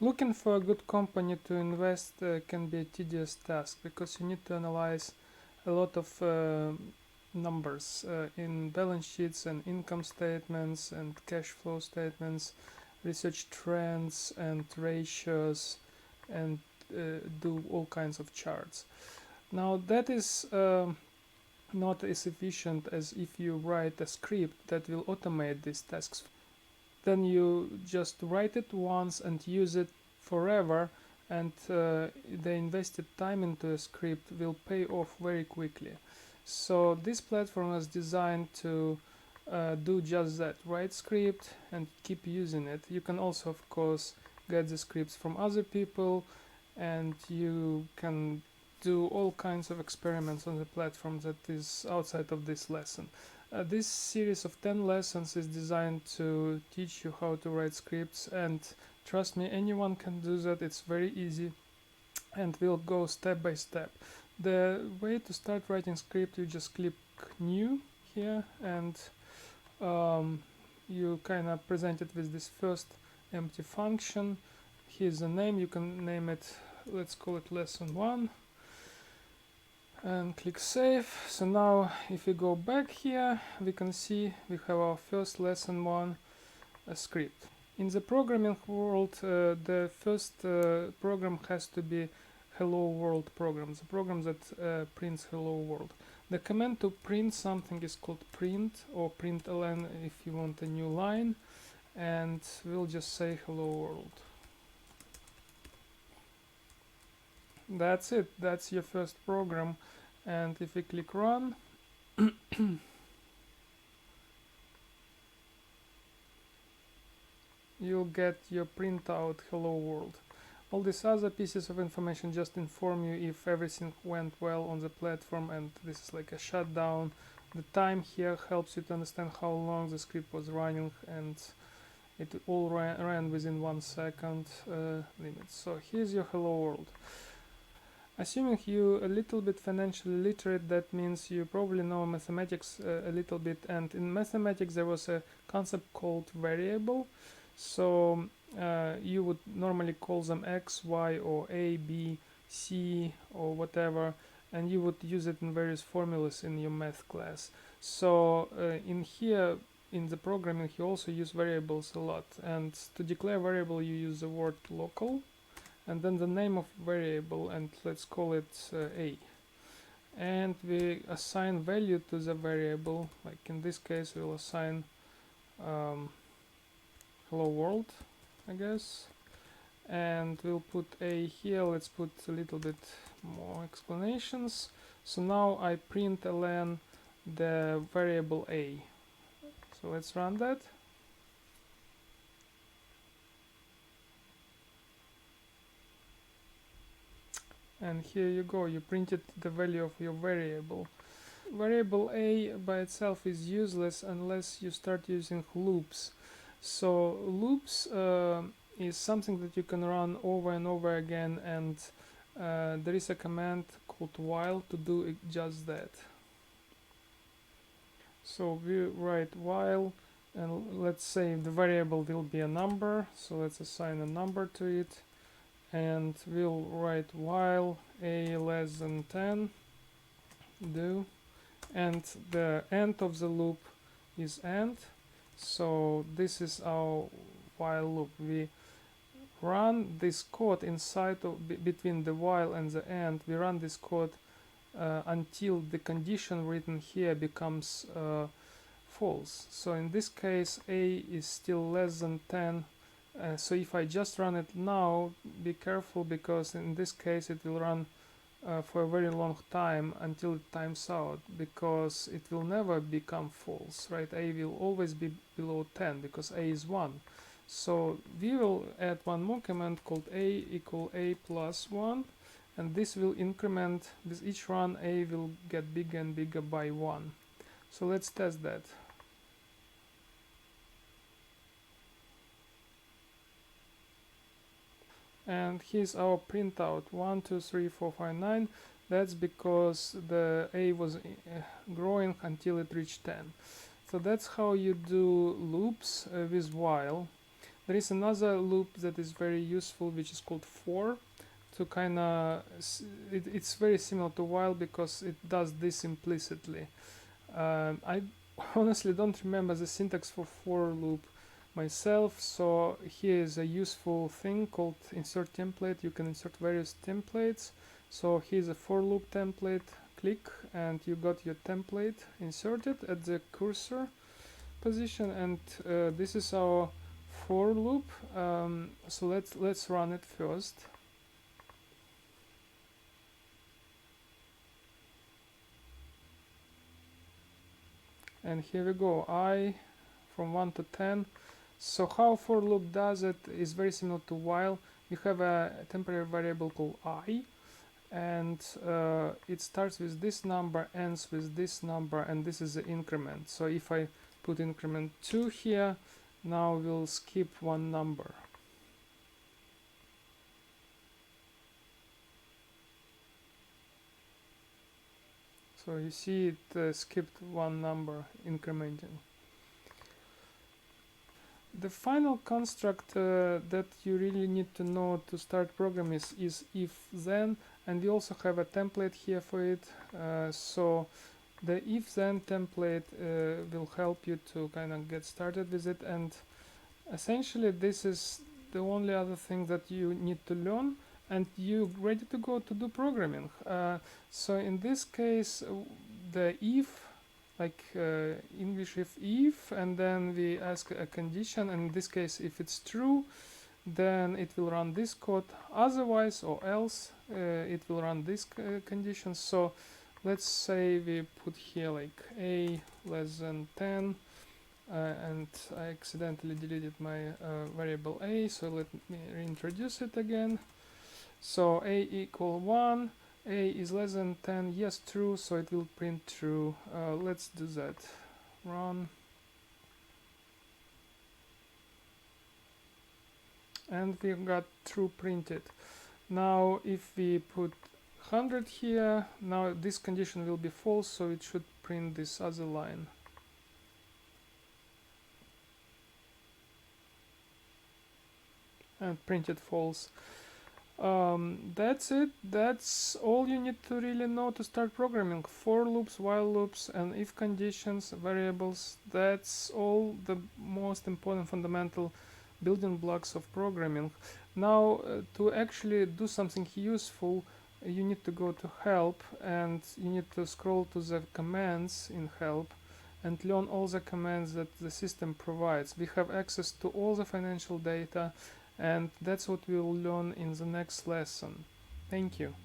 Looking for a good company to invest can be a tedious task because you need to analyze a lot of numbers in balance sheets and income statements and cash flow statements, research trends and ratios, and do all kinds of charts. Now that is not as efficient as if you write a script that will automate these tasks. Then you just write it once and use it forever, and the invested time into a script will pay off very quickly. So this platform is designed to do just that: write script and keep using it. You can also, of course, get the scripts from other people, and you can do all kinds of experiments on the platform that is outside of this lesson. This series of 10 lessons is designed to teach you how to write scripts, and trust me, anyone can do that. It's very easy, and we'll go step by step. The way to start writing script, you just click new here, and you kind of present it with this first empty function. Here's the name. You can name it, let's call it lesson 1, and click save. So now if we go back here, we can see we have our first lesson 1 script. In the programming world, the first program has to be hello world program, the program that prints hello world. The command to print something is called print, or println if you want a new line, and we'll just say hello world. That's it, that's your first program. And if we click run, you'll get your printout hello world. All these other pieces of information just inform you if everything went well on the platform, and this is like a shutdown. The time here helps you to understand how long the script was running, and it all ran within 1 second limit. So here's your hello world. Assuming you a little bit financially literate, that means you probably know mathematics a little bit, and in mathematics there was a concept called variable. So you would normally call them x, y, or a, b, c, or whatever, and you would use it in various formulas in your math class. So in here, in the programming, you also use variables a lot, and to declare variable you use the word local and then the name of variable, and let's call it a, and we assign value to the variable. Like in this case we'll assign hello world, I guess, and we'll put a here. Let's put a little bit more explanations. So now I println the variable a. So let's run that. And here you go, you printed the value of your variable. Variable a by itself is useless unless you start using loops. So loops is something that you can run over and over again, and there is a command called while to do just that. So we write while, and let's say the variable will be a number, so let's assign a number to it, and we'll write while a less than 10 do, and the end of the loop is end. So this is our while loop. We run this code inside of between the while and the end. We run this code until the condition written here becomes false. So in this case a is still less than 10. So if I just run it now, be careful, because in this case it will run for a very long time until it times out, because it will never become false, right? A will always be below 10 because a is 1. So we will add one more command called a equal a plus 1, and this will increment. With each run a will get bigger and bigger by 1. So let's test that. And here's our printout 1 2 3 4 5 9. That's because the a was growing until it reached 10. So that's how you do loops with while. There is another loop that is very useful, which is called for. To kind of, it's very similar to while because it does this implicitly. I honestly don't remember the syntax for loop myself, so here is a useful thing called insert template. You can insert various templates. So here's a for loop template. Click and you got your template inserted at the cursor position, and this is our for loop. So let's run it first. And here we go, I from 1 to 10. So how for loop does it is very similar to while. You have a temporary variable called I, and it starts with this number, ends with this number, and this is the increment. So if I put increment 2 here, now we'll skip one number. So you see it skipped one number, incrementing. The final construct that you really need to know to start programming is if then, and we also have a template here for it. So the if then template will help you to kind of get started with it, and essentially this is the only other thing that you need to learn, and you're ready to go to do programming. So in this case, the if, like English if, and then we ask a condition, and in this case if it's true, then it will run this code, otherwise or else it will run this condition. So let's say we put here like a less than 10, and I accidentally deleted my variable a, so let me reintroduce it again. So a equal 1, a is less than 10, yes, true, so it will print true. Let's do that. Run. And we got true printed. Now if we put 100 here, now this condition will be false, so it should print this other line. And printed false. That's it. That's all you need to really know to start programming. For loops, while loops, and if conditions, variables. That's all the most important fundamental building blocks of programming. Now to actually do something useful, you need to go to help, and you need to scroll to the commands in help and learn all the commands that the system provides. We have access to all the financial data, and that's what we will learn in the next lesson. Thank you.